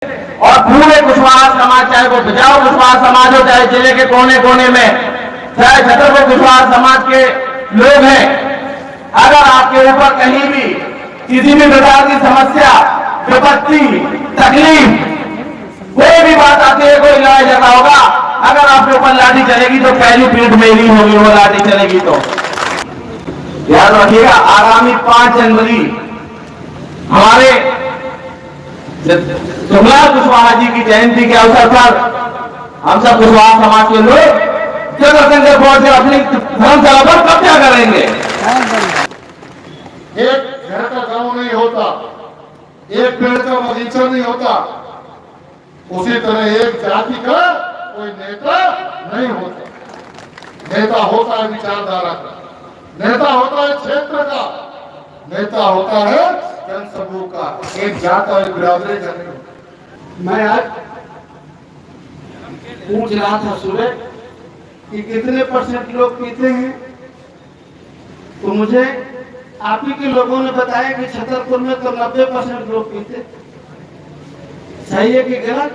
और पूरे कुशवाहा समाज, चाहे वो बचाओ कुशवाहा समाज हो, चाहे जिले के कोने कोने में, चाहे छतरपुर कुशवाहा समाज के लोग हैं, अगर आपके ऊपर कहीं भी किसी भी प्रकार की समस्या, विपत्ति, तकलीफ, कोई भी बात आती है, कोई लड़ाई झगड़ा होगा, अगर आपके ऊपर लाठी चलेगी तो पहली पीठ मेरी होगी, वो लाठी चलेगी तो याद रखिएगा। आगामी 5 जनवरी हमारे सुखलाल कुशवाहा जी की जयंती के अवसर पर हम सब कुशवाहा समाज के लोग जगह बोर्ड से अपनी धर्मशाला पर कब्जा करेंगे। एक घर का गांव नहीं होता, एक पेड़ का बगीचा नहीं होता, उसी तरह एक जाति का कोई नेता नहीं होता। नेता होता है विचारधारा का, नेता होता है क्षेत्र का, नेता होता है जनसमूह का, एक जात और एक बिरादरी का नहीं होता। मैं आज पूछ रहा था सुबह कि कितने % लोग पीते हैं, तो मुझे आप ही के लोगों ने बताया कि छतरपुर में तो 90% लोग पीते। सही है कि गलत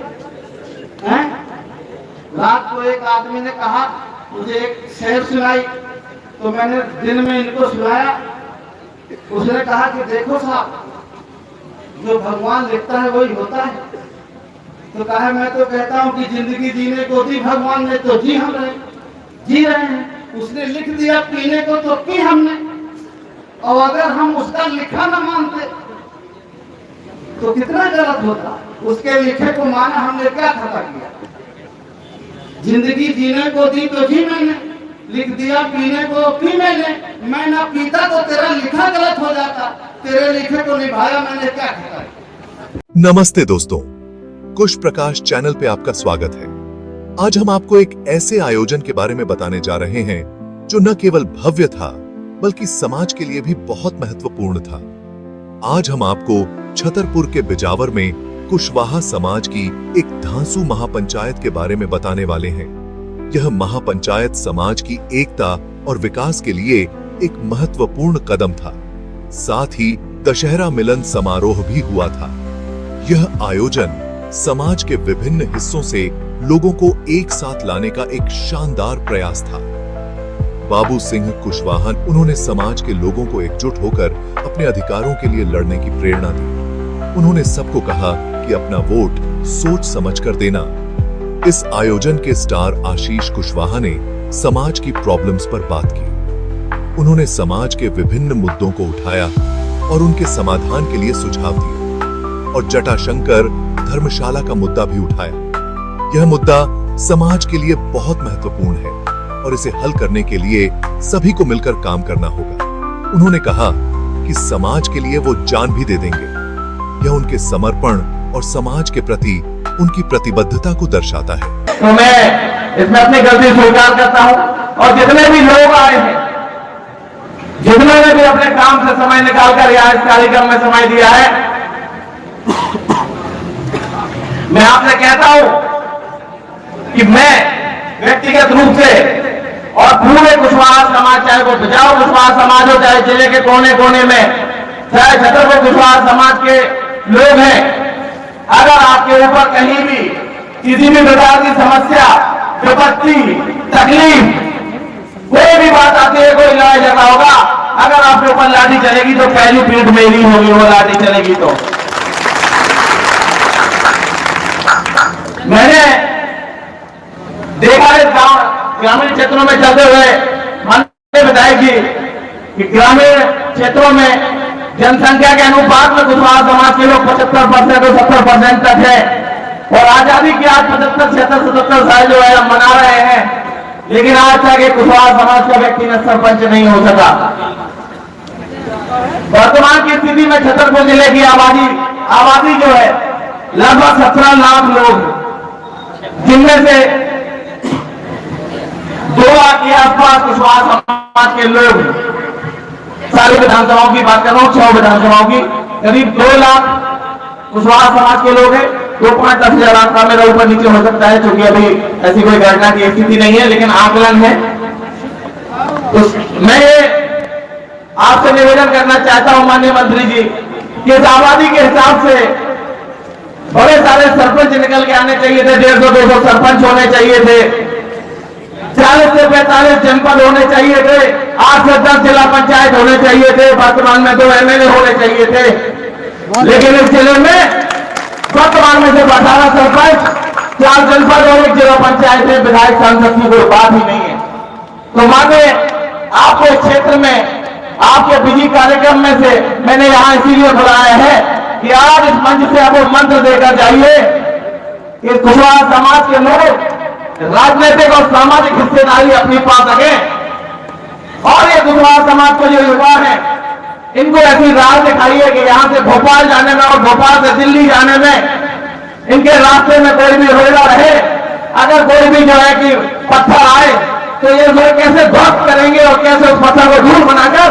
है? रात को एक आदमी ने कहा, मुझे एक शेर सुनाई, तो मैंने दिन में इनको सुनाया। उसने कहा कि देखो साहब, जो भगवान लिखता है वही होता है। तो कहा मैं तो कहता हूँ कि जिंदगी जीने को दी भगवान ने, तो जी रहे हैं। उसने लिख दिया पीने को, तो पी हमने। और अगर हम उसका लिखा न मानते तो कितना गलत होता। उसके लिखे को माना, हमने क्या खता किया? जिंदगी जीने को दी तो जी मैंने, लिख दिया पीने को पी मैंने। मैं ना पीता तो तेरा लिखा गलत हो जाता, तेरे लिखे को निभाया मैंने, क्या खता किया? नमस्ते दोस्तों, कुश प्रकाश चैनल पे आपका स्वागत है। आज हम आपको एक ऐसे आयोजन के बारे में बताने जा रहे हैं जो न केवल भव्य था बल्कि समाज के लिए भी बहुत महत्वपूर्ण था। आज हम आपको छतरपुर के बिजावर में कुशवाहा समाज की एक धांसू महापंचायत के बारे में बताने वाले हैं। यह महापंचायत समाज की एकता और विकास के लिए एक महत्वपूर्ण कदम था। साथ ही दशहरा मिलन समारोह भी हुआ था। यह आयोजन समाज के विभिन्न हिस्सों से लोगों को एक साथ लाने का एक शानदार प्रयास था। बाबू सिंह कुशवाहा, उन्होंने समाज के लोगों को एकजुट होकर अपने अधिकारों के लिए लड़ने की प्रेरणा दी। उन्होंने सबको कहा कि अपना वोट सोच समझकर देना। इस आयोजन के स्टार आशीष कुशवाहा ने समाज की प्रॉब्लम्स पर बात की। उन्होंने समाज के विभिन्न मुद्दों को उठाया और उनके समाधान के लिए सुझाव दिए। और जटाशंकर धर्मशाला का मुद्दा भी उठाया। यह मुद्दा समाज के लिए बहुत महत्वपूर्ण है और इसे हल करने के लिए सभी को मिलकर काम करना होगा। उन्होंने कहा कि समाज के लिए वो जान भी दे देंगे। यह उनके समर्पण और समाज के प्रति उनकी प्रतिबद्धता को दर्शाता है। तो मैं इसमें अपनी गलती स्वीकार करता हूं और जितने भी लोग आए हैं, जितने ने भी अपने काम से समय निकालकर यहाँ इस कार्यक्रम में समय दिया है, मैं आपसे कहता हूं कि मैं व्यक्तिगत रूप से और पूरे कुशवाहा समाज, चाहे वो बचाओ कुशवाहा समाज हो, चाहे जिले के कोने कोने में, चाहे छतरपुर कुशवाहा समाज के लोग हैं, अगर आपके ऊपर कहीं भी किसी भी प्रकार की समस्या, विपत्ति, तकलीफ, कोई भी बात आती है, कोई लड़ाई झगड़ा होगा, अगर आपके ऊपर लाठी चलेगी तो पहली पीठ मेरी होगी, वो लाठी चलेगी तो मैंने देखा है ग्रामीण क्षेत्रों में चलते हुए, मैंने बताया कि ग्रामीण क्षेत्रों में जनसंख्या के अनुपात में कुशवाहा समाज के लोग 75% और 70% तक है। और आजादी की आज 75, 76, 77 साल जो है हम मना रहे हैं, लेकिन आज तक एक कुशवाहा समाज का व्यक्ति न सरपंच नहीं हो सका। वर्तमान की स्थिति में छतरपुर जिले की आबादी जो है लगभग 17 लाख लोग, जिनमें से 2 लाख के आसपास कुशवाहा समाज के लोग, सारी विधानसभाओं की बात कर रहा हूं, 6 विधानसभाओं की, करीब 2 लाख कुशवाहा समाज के लोग हैं। 2.10 हजार आंकड़ा मेरा ऊपर नीचे हो सकता है, क्योंकि अभी ऐसी कोई घटना की स्थिति नहीं है, लेकिन आकलन है। तो मैं आपसे निवेदन करना चाहता हूं माननीय मंत्री जी कि इस आबादी के हिसाब से बड़े सारे सरपंच निकल के आने चाहिए थे, 150-200 सरपंच होने चाहिए थे, 40 से 45 जनपद होने चाहिए थे, 8 से 10 जिला पंचायत होने चाहिए थे, वर्तमान में 2 MLA होने चाहिए थे। लेकिन इस जिले में वर्तमान में सिर्फ 18 सरपंच, 4 जनपद और 1 जिला पंचायत है। विधायक सांसद की कोई बात ही नहीं है। तो माने आपके क्षेत्र में आपके बिजी कार्यक्रम में से मैंने यहां इसीलिए बुलाया है कि आज इस मंच से आप मंत्र देकर जाइए कि कुशवाहा समाज के लोग राजनीतिक और सामाजिक हिस्सेदारी अपनी पा सके, और ये कुशवाहा समाज को जो युवा है इनको ऐसी राह दिखाइए कि यहां से भोपाल जाने में और भोपाल से दिल्ली जाने में इनके रास्ते में कोई भी रोड़ा रहे, अगर कोई भी जो है कि पत्थर आए तो ये लोग कैसे ध्वस्त करेंगे और कैसे उस पत्थर को धूल बनाकर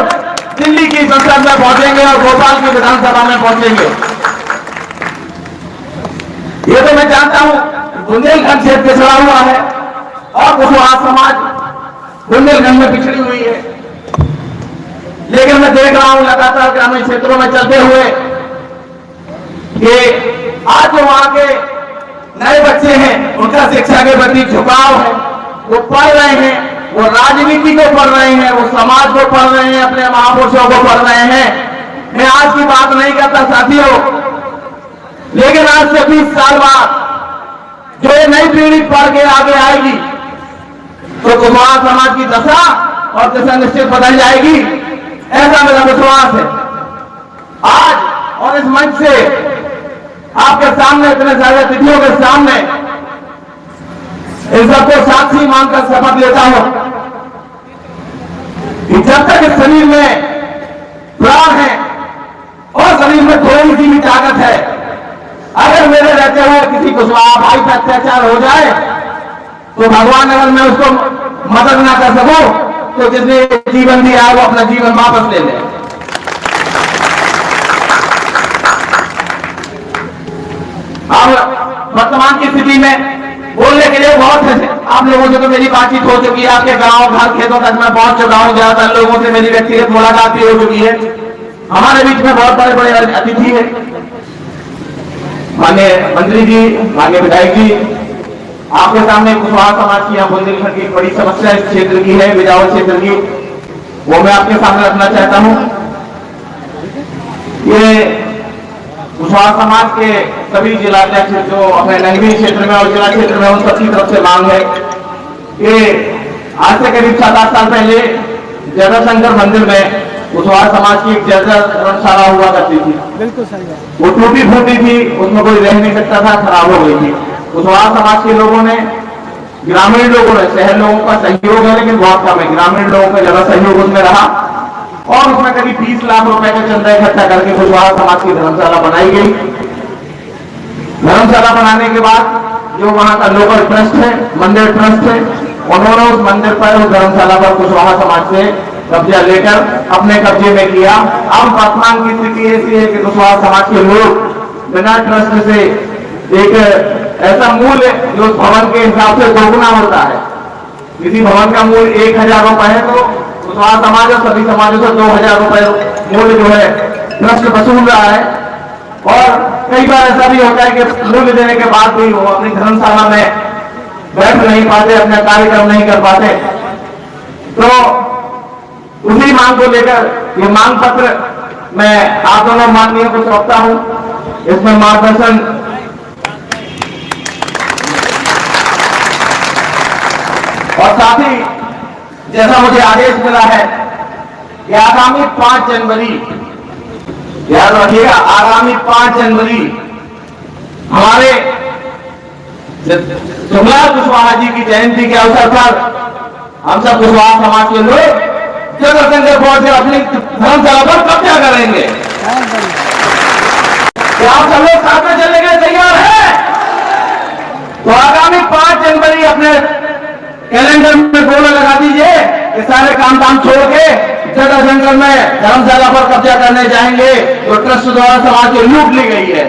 दिल्ली की संसद में पहुंचेंगे और भोपाल की विधानसभा में पहुंचेंगे। ये तो मैं जानता हूं बुंदेलखंड क्षेत्र पिछड़ा हुआ है और कुशवाहा समाज बुंदेलखंड में पिछड़ी हुई है, लेकिन मैं देख रहा हूं लगातार ग्रामीण क्षेत्रों में चलते हुए कि आज जो वहां के नए बच्चे हैं उनका शिक्षा के प्रति झुकाव है, वो पढ़ रहे हैं, वो राजनीति को पढ़ रहे हैं, वो समाज को पढ़ रहे हैं, अपने महापुरुषों को पढ़ रहे हैं। मैं आज की बात नहीं करता साथियों, लेकिन आज से 20 साल बाद जो ये नई पीढ़ी पढ़ के आगे आएगी तो कुशवाहा समाज की दशा और दिशा निश्चित बदल जाएगी, ऐसा मेरा विश्वास है। आज और इस मंच से आपके सामने इतने सारे अतिथियों के सामने इन सबको साक्षी मानकर शपथ लेता हूं कि जब तक इस शरीर में प्राण है और शरीर में थोड़ी सी भी ताकत है, अगर मेरे रहते हुए किसी कुशवाहा भाई पर अत्याचार हो जाए तो भगवान अगर मैं उसको मदद ना कर सकूं तो जिसने जीवन दिया वो अपना जीवन वापस ले ले। अब वर्तमान की स्थिति में बोलने के लिए बहुत है, आप लोगों से तो मेरी बातचीत हो चुकी है, आपके गांव घर खेतों तक मैं पहुंच चुका हूं, ज्यादातर लोगों से मेरी व्यक्तिगत मुलाकात भी हो चुकी है। हमारे बीच में बहुत बड़े बड़े अतिथि हैं, माननीय मंत्री जी, माननीय विधायक जी, आपके सामने कुशवाहा समाज की यहाँ बुंदेलखंड की एक बड़ी समस्या इस क्षेत्र की है, बिजावर क्षेत्र की, वो मैं आपके सामने रखना चाहता हूँ। ये कुशवाहा समाज के सभी जिलाध्यक्ष जो अपने नगरीय क्षेत्र में और जिला क्षेत्र में उन सबकी तरफ से मांग है कि आज से करीब 7-8 साल पहले जटाशंकर मंदिर में कुशवाहा समाज की एक जर्जर धर्मशाला हुआ करती थी। बिल्कुल सही है। वो टूटी फूटी थी, उसमें कोई रह नहीं सकता था, खराब हो गई थी। कुशवाहा समाज के लोगों ने, ग्रामीण लोगों ने, शहर लोगों का सहयोग है लेकिन बहुत कम है, ग्रामीण लोगों का ज्यादा सहयोग उसमें रहा और उसमें करीब 20 लाख रुपए का चंदा इकट्ठा करके कुशवाहा समाज की धर्मशाला बनाई गई। धर्मशाला बनाने के बाद जो वहां का लोकल ट्रस्ट है, मंदिर ट्रस्ट है, उन्होंने उस मंदिर पर, उस धर्मशाला पर कुशवाहा समाज से कब्जा लेकर अपने कब्जे में किया। अब वर्तमान की स्थिति ऐसी है कि कुशवाहा समाज के लोग बिना ट्रस्ट से एक ऐसा मूल्य जो भवन के हिसाब से दोगुना होता है, किसी भवन का मूल्य 1000 रुपए है तो कुशवाहा समाज और सभी समाजों से 2000 रुपए मूल्य जो है ट्रस्ट वसूल रहा है। और कई बार ऐसा भी होता है कि मूल्य देने के बाद भी वो अपनी धर्मशाला में बैठ नहीं पाते, अपना कार्यक्रम नहीं कर पाते। तो उसी मांग को लेकर ये मांग पत्र मैं आप दोनों माननीय को सौंपता हूं। इसमें मार्गदर्शन और साथ ही जैसा मुझे आदेश मिला है कि आगामी 5 जनवरी, याद रखिएगा, आगामी 5 जनवरी हमारे जमलाल कुशवाहा जी की जयंती के अवसर पर हम सब कुशवाहा समाज के लोग जटाशंकर पहुंच कर अपनी धर्मशाला पर कब्जा करेंगे। क्या आप सब लोग साथ में चलने के लिए तैयार हैं? तो आगामी 5 जनवरी अपने कैलेंडर में बोर्ड लगा दीजिए कि सारे काम धाम छोड़ के जटाशंकर में धर्मशाला पर कब्जा करने जाएंगे जो ट्रस्ट द्वारा समाज की लूट ली गई है।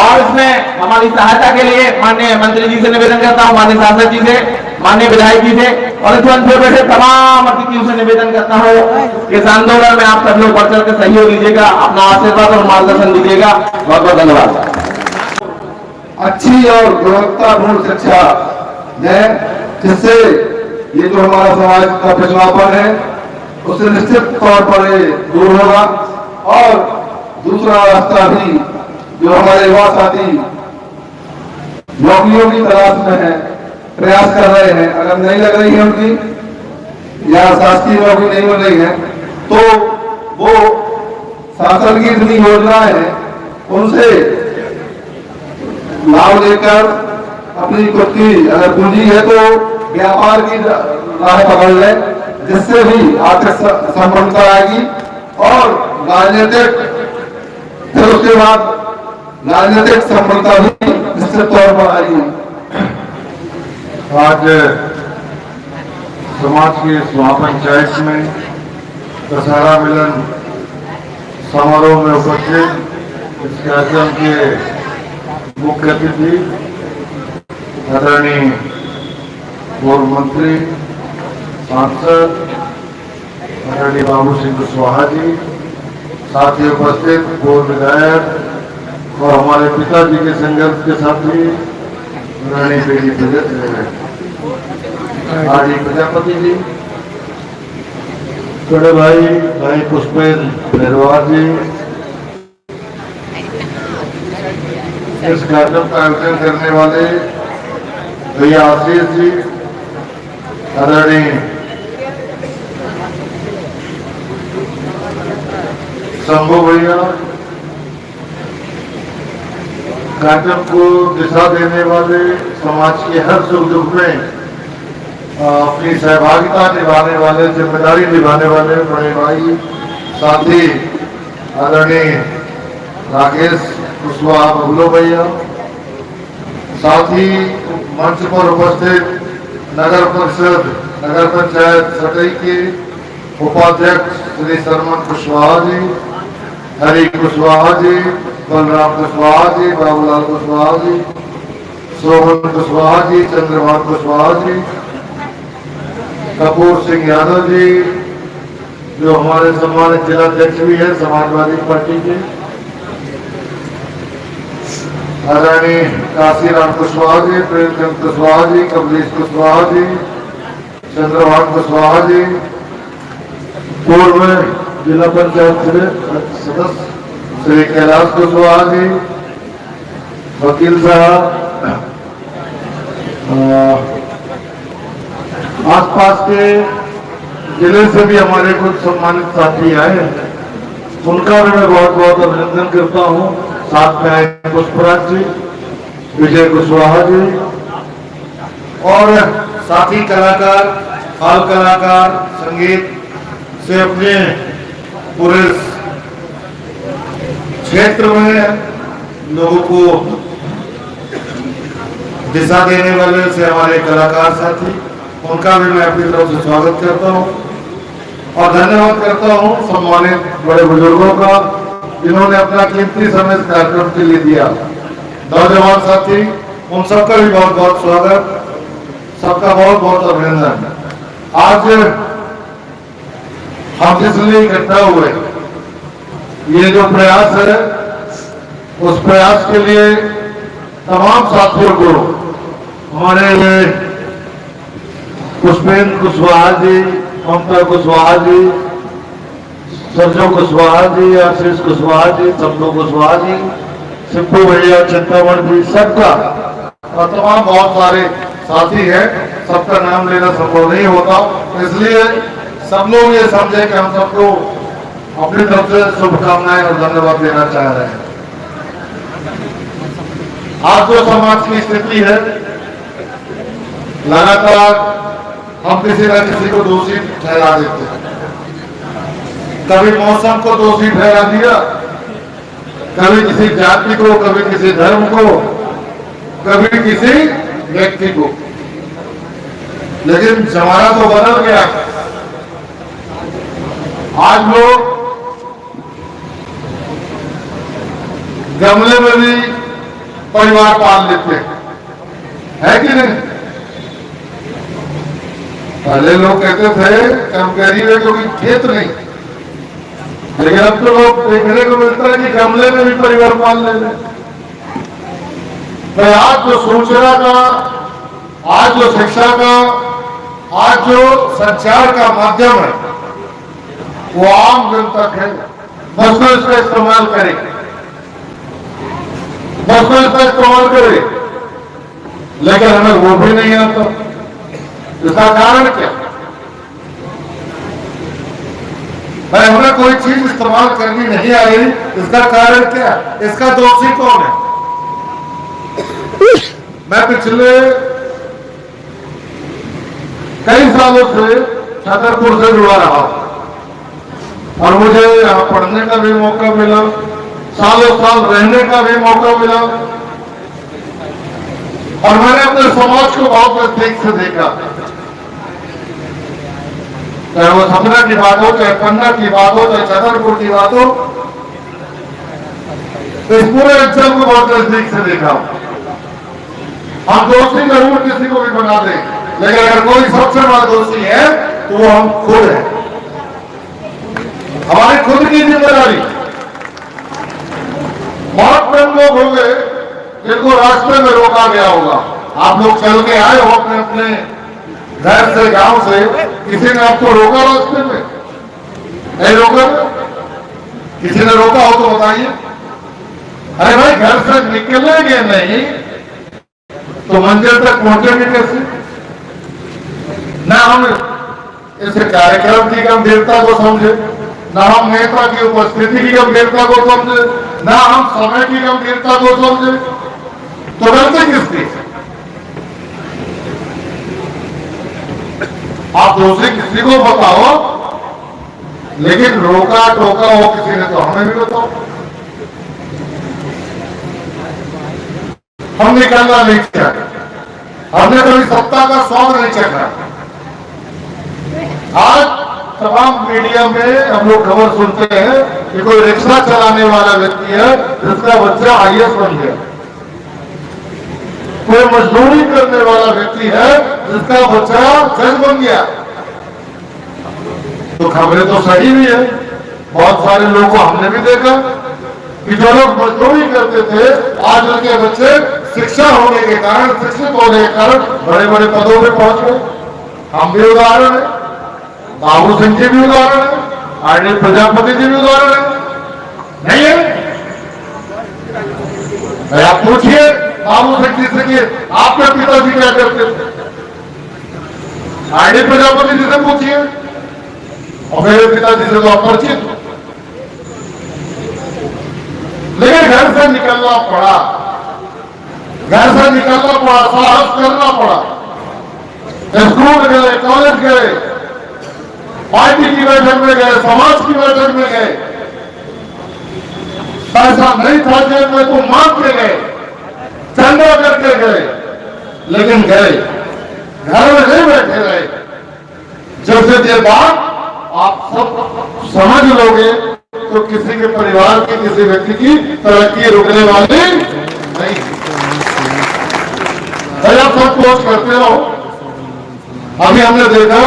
और इसमें हमारी सहायता के लिए माननीय मंत्री जी से निवेदन करता हूं, माननीय सांसद जी से माननीय विधायक जी से और इस मंच पर बैठे तमाम अतिथियों से निवेदन करता हूँ कि इस आंदोलन में आप सब लोग बढ़ चढ़ के सहयोग लीजिएगा, अपना आशीर्वाद और मार्गदर्शन दीजिएगा। बहुत बहुत धन्यवाद। अच्छी और गुणवत्तापूर्ण शिक्षा दें, जिससे ये जो हमारा समाज का पिछड़ापन है उससे निश्चित तौर पर ये दूर होगा। और दूसरा रास्ता भी जो हमारे युवा साथी नौकरियों की तलाश में है, प्रयास कर रहे हैं, अगर नहीं लग रही है उनकी या शासकीय नौकरी नहीं मिल रही है तो वो शासन की इतनी योजनाएं हैं उनसे लाभ लेकर अपनी खुद की अगर पूंजी है तो व्यापार की राह पकड़ ले, जिससे भी आर्थिक संपन्नता आएगी और राजनीतिक फिर उसके बाद राजनीतिक संपन्नता भी निश्चित तौर पर आएगी। आज समाज के इस महापंचायत में दशहरा मिलन समारोह में उपस्थित इस कार्यक्रम के मुख्य अतिथि आदरणीय पूर्व मंत्री सांसद आदरणीय बाबू सिंह कुशवाहा जी, साथ ही उपस्थित पूर्व विधायक और हमारे पिताजी के संघर्ष के साथी आदरणीय प्रजापति जी, बड़े भाई पुष्पेंद्र भैरवार जी, इस कार्यक्रम का आयोजन करने वाले भैया आशीष जी, आदरणीय शंभू भैया, कार्यक्रम को दिशा देने वाले, समाज के हर सुख दुख में अपनी सहभागिता निभाने वाले, जिम्मेदारी निभाने वाले बड़े भाई साथी आदरणीय राकेश कुशवाहा बबलू भैया, साथ ही मंच पर उपस्थित नगर परिषद नगर पंचायत सटई के उपाध्यक्ष श्री सरमन कुशवाहा जी, हरि कुशवाहा जी, बलराम कुशवाहा जी, बाबूलाल कुशवाहा जी, सोहन कुशवाहा जी, चंद्रभान कुशवाहा जी, कपूर सिंह यादव जी जो हमारे सम्मानित जिलाध्यक्ष भी है समाजवादी पार्टी के, आदरणीय काशीराम कुशवाहा जी, प्रेमचंद कुशवाहा जी, कमलेश कुशवाहा जी, चंद्रभान कुशवाहा जी, पूर्व जिला पंचायत सदस्य श्री कैलाश कुशवाहा जी, वकील साहब, आसपास के जिले से भी हमारे कुछ सम्मानित साथी आए हैं, उनका भी मैं बहुत बहुत अभिनंदन करता हूं। साथ में आए पुष्पराज जी, विजय कुशवाहा जी और साथी कलाकार, बाल कलाकार, संगीत से अपने पूरे क्षेत्र में लोगों को दिशा देने वाले से हमारे कलाकार साथी, उनका भी मैं अपनी तरफ से स्वागत करता हूं और धन्यवाद करता हूं सम्मानित बड़े बुजुर्गों का जिन्होंने अपना कीमती समय इस कार्यक्रम के लिए दिया। नौजवान साथी, उन सबका भी बहुत बहुत स्वागत, सबका बहुत बहुत अभिनंदन। आज हम इसलिए इकट्ठा हुए, ये जो प्रयास है उस प्रयास के लिए तमाम साथियों को, हमारे पुष्पेंद्र कुशवाहा जी, ममता कुशवाहा जी, सरजू कुशवाहा जी, आशीष कुशवाहा जी, शंभू कुशवाहा जी, सिप्पू भैया, चिंतामण जी, सबका और तमाम बहुत सारे साथी हैं, सबका नाम लेना संभव नहीं होता, इसलिए सब लोग ये समझे कि हम सबको अपनी तरफ से शुभकामनाएं और धन्यवाद देना चाह रहे हैं। आज जो समाज की स्थिति है, लगातार हम किसी न किसी को दोषी ठहरा देते हैं। कभी मौसम को दोषी ठहरा दिया, कभी किसी जाति को, कभी किसी धर्म को, कभी किसी व्यक्ति को, लेकिन जमाना तो बदल गया। आज लोग गमले में भी परिवार पाल लेते हैं, है कि नहीं? पहले लोग कहते थे कि हम गरीब है क्योंकि खेत नहीं, लेकिन अब तो लोग देखने को मिलता है कि गमले में भी परिवार पाल ले रहे। तो आज जो सूचना का, आज जो शिक्षा का, आज जो संचार का माध्यम है वो आम जन तक है। बस को इसका इस्तेमाल करें, बस को इसका इस्तेमाल करें, लेकिन हमें वो भी नहीं आता। इसका कारण क्या? भाई हमें कोई चीज इस्तेमाल करनी नहीं आ रही, इसका कारण क्या? इसका दोषी कौन है? मैं पिछले कई सालों से छतरपुर से जुड़ा रहा और मुझे यहाँ पढ़ने का भी मौका मिला, सालों साल रहने का भी मौका मिला और मैंने अपने समाज को बहुत नजदीक से देखा। चाहे वो सपना की बात हो, चाहे पन्ना की बात हो, चाहे छतरपुर की बात हो, इस पूरे अंचल को बहुत नजदीक से देखा। हम दोषी जरूर किसी को भी बना दें, लेकिन अगर कोई सबसे बड़ा दोषी है तो वो हम खुद हैं, हमारी खुद की जिम्मेदारी। बहुत कम लोग होंगे जिनको रास्ते में रोका गया होगा। आप लोग चल के आए हो अपने अपने घर से, गांव से, किसी ने आपको रोका रास्ते में? नहीं रोका? किसी ने रोका हो तो बताइए। अरे भाई घर से निकलेंगे नहीं तो मंजिल तक पहुंचेंगे कैसे? ना हम इस कार्यक्रम की गंभीरता को समझे, ना हम नेता की उपस्थिति की गंभीरता को समझे, ना हम समय की गंभीरता को समझे, तो गलती किसकी? आप दूसरे किसी को बताओ, लेकिन रोका टोका हो किसी ने तो हमें भी बताओ। हम निकलना नहीं चाहते, हमने कभी सत्ता का स्वाद नहीं चखा। आज तमाम मीडिया में हम लोग खबर सुनते हैं कि कोई रिक्शा चलाने वाला व्यक्ति है जिसका बच्चा IAS बन गया, कोई मजदूरी करने वाला व्यक्ति है जिसका बच्चा जज बन गया। तो खबरें तो सही भी है। बहुत सारे लोगों को हमने भी देखा कि जो लोग मजदूरी करते थे आज उनके बच्चे शिक्षा होने के कारण, शिक्षित होने के कारण बड़े बड़े पदों पे पहुंच गए। हम भी उदाहरण है, बाबू सिंह जी भी उदाहरण है, आरडी प्रजापति जी भी उदाहरण है, नहीं है? आप पूछिए बाबू सिंह जी से कि आपके पिताजी क्या करते थे, आरडी प्रजापति जी से पूछिए, और मेरे पिताजी से तो आप परिचित हो। लेकिन घर से निकलना पड़ा, घर से निकलना पड़ा, साहस करना पड़ा, स्कूल गए, कॉलेज गए, पार्टी की बैठक में गए, समाज की बैठक में गए, पैसा नहीं था जेब में तो मांग के गए, चंदा करके गए, लेकिन गए, घर में नहीं बैठे रहे। जब से ये बात आप सब समझ लोगे तो किसी के परिवार की, किसी व्यक्ति की तरक्की रुकने वाली नहीं। आप सब कोच करते रहो। अभी हमने देखा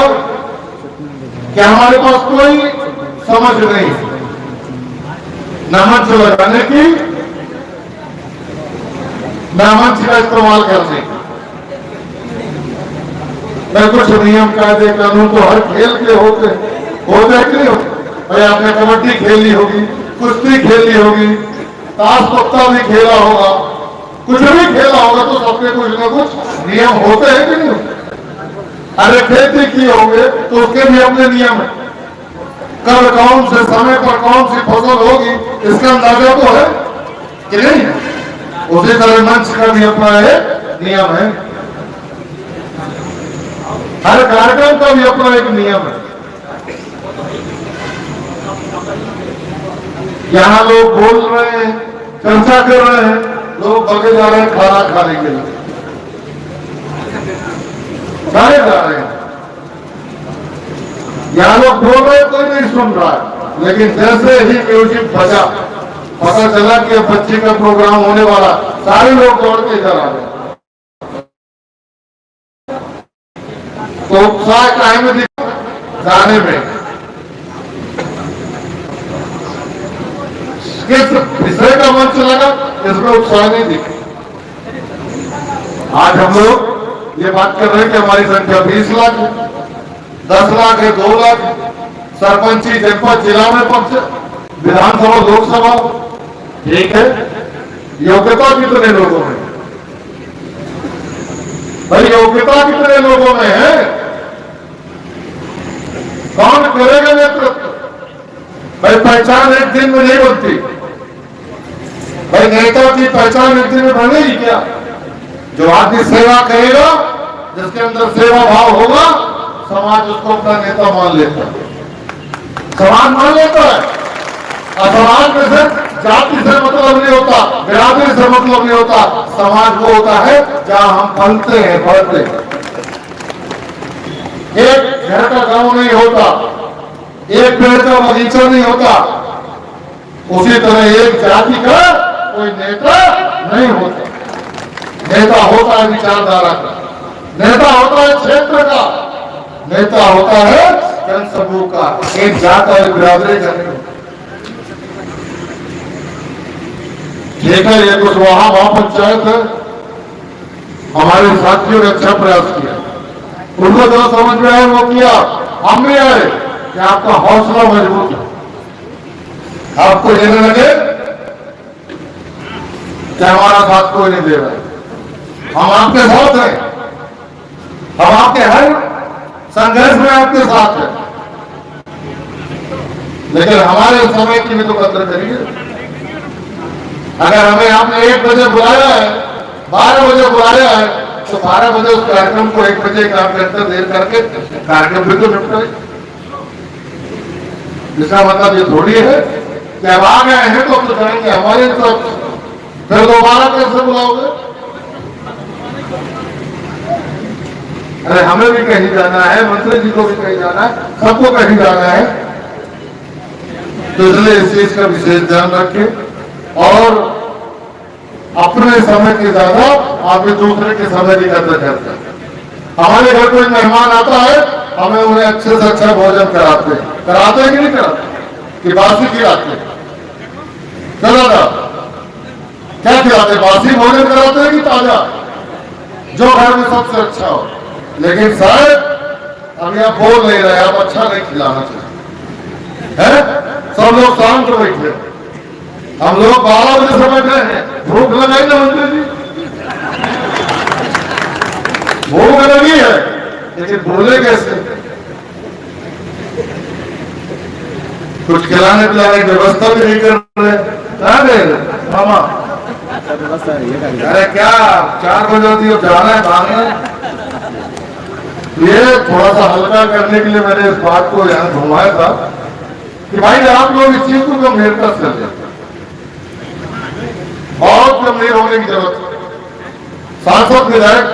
कि हमारे पास कोई समझ नहीं, न मंच लगाने की, न मंच का इस्तेमाल करने की। मैं कुछ नियम कायदे कानून तो हर खेल के होते कि नहीं होते? भाई आपने कबड्डी खेली होगी, कुश्ती खेली होगी, ताश पत्ता भी खेला होगा, कुछ भी खेला होगा, तो सबके कुछ न कुछ नियम होते हैं कि नहीं होते? अरे खेती की होंगे तो उसके भी अपने नियम है। कब कौन से समय पर कौन सी फसल होगी इसका अंदाजा तो है कि नहीं? उसी तरह मंच का भी अपना नियम है, हर कार्यक्रम का भी अपना एक नियम है। यहाँ लोग बोल रहे हैं, चर्चा कर रहे हैं, लोग बगे जा रहे हैं खाना खाने के लिए, सारे जा रहे हैं। यहाँ लोग बोल रहे हैं, कोई नहीं सुन रहा है, लेकिन जैसे ही म्यूजिक बजा, पता चला कि अब बच्चे का प्रोग्राम होने वाला, सारे लोग दौड़ के इधर आ गए। तो उत्साह काहे में दिखा जाने में, किस विषय का मंच लगा इसमें उत्साह नहीं दिखा। आज हम लोग ये बात कर रहे हैं कि हमारी संख्या 20 लाख है, 10 लाख है, 2 लाख, सरपंची जनपद जिला में पक्ष, विधानसभा लोकसभा, ठीक है। योग्यता कितने लोगों में भाई, योग्यता कितने लोगों में है? कौन करेगा नेतृत्व? भाई पहचान एक दिन में नहीं बनती भाई, नेता की पहचान एक दिन में बनेगी क्या? जो आदमी सेवा करेगा, जिसके अंदर सेवा भाव होगा, समाज उसको अपना नेता मान लेता है, समाज मान लेता है। और समाज में से जाति से मतलब नहीं होता, बिरादरी से मतलब नहीं होता, समाज वो होता है जहां हम पलते हैं, बढ़ते हैं। एक घर का गांव नहीं होता, एक पेड़ का बगीचा नहीं होता, उसी तरह एक जाति का कोई नेता नहीं होता। नेता होता है विचारधारा का, नेता होता है क्षेत्र का, नेता होता है जनसमूह का, एक जात और बिरादरी का नहीं। ठीक है, ये कुछ वहां पंचायत है, हमारे साथियों ने अच्छा प्रयास किया, उनको जो समझ में आए वो किया, हम भी आए कि आपका हौसला मजबूत है, आपको ये लगे कि हमारा साथ कोई नहीं दे रहा है, हम आपके साथ हैं, हम आपके हर संघर्ष में आपके साथ हैं, लेकिन हमारे समय की भी तो कदर करिए। अगर हमें आपने 1 बजे बुलाया है, 12 बजे बुलाया है, तो 12 बजे उस कार्यक्रम को 1 बजे का घंटा देर करके कार्यक्रम भी तो निपटाए। इसका मतलब ये थोड़ी है कि अब आ गए हैं तो करेंगे हमारे तरफ, फिर दोबारा कैसे बुलाओगे? अरे हमें भी कहीं जाना है, मंत्री जी को भी कहीं जाना है, सबको कहीं जाना है, तो इसलिए इस चीज का विशेष ध्यान रखें और अपने समय के ज्यादा आप दूसरे के समय की कदर करते हैं। हमारे घर कोई मेहमान आता है, हमें उन्हें अच्छे से अच्छा भोजन कराते हैं कि नहीं कराते? कि बासी खिलाते हैं? चलो ना, क्या खिलाते? बासी भोजन कराते हैं कि ताजा? जो घर में सबसे अच्छा हो। लेकिन शायद अभी आप बोल नहीं रहे, आप अच्छा नहीं खिलाना चाहिए है? सब लोग शांत बैठे, हम लोग 12 बजे से बैठे हैं, भूख लगाई ना मंत्री जी? भूख लगी है, लेकिन बोले कैसे? कुछ खिलाने पिलाने की व्यवस्था भी नहीं कर रहे, क्या दे रहे मामा? अरे क्या 4 बजे होती है, जाना है भागना। ये थोड़ा सा हल्का करने के लिए मैंने इस बात को यहाँ घुमाया था कि भाई आप लोग इस चीज को गंभीरता से लेते, बहुत गंभीर होने की जरूरत है। सांसद विधायक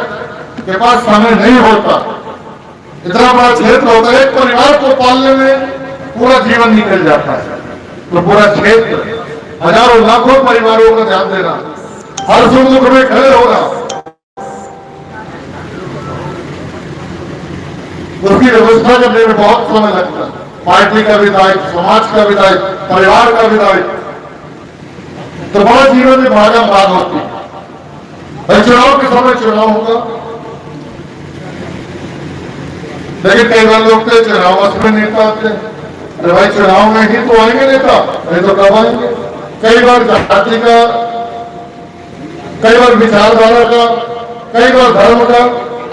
के पास समय नहीं होता, इतना बड़ा क्षेत्र होता है, एक परिवार को पालने में पूरा जीवन निकल जाता है, तो पूरा क्षेत्र हजारों लाखों परिवारों का ध्यान देना, हर सुख दुख में खड़े होना, उसकी व्यवस्था करने में बहुत समय लगता है। पार्टी का भी दायित्व, समाज का भी दायित्व, परिवार का भी दायित्व, तो बड़ा जीवन में भागम भाग होती है। चुनाव के समय चुनाव होगा, लेकिन कई बार लोग तो चुनाव में नेता आते हैं। अरे भाई चुनाव में ही तो आएंगे नेता, नहीं तो कब आएंगे? कई बार जाति का, कई बार विचारधारा का, कई बार धर्म का।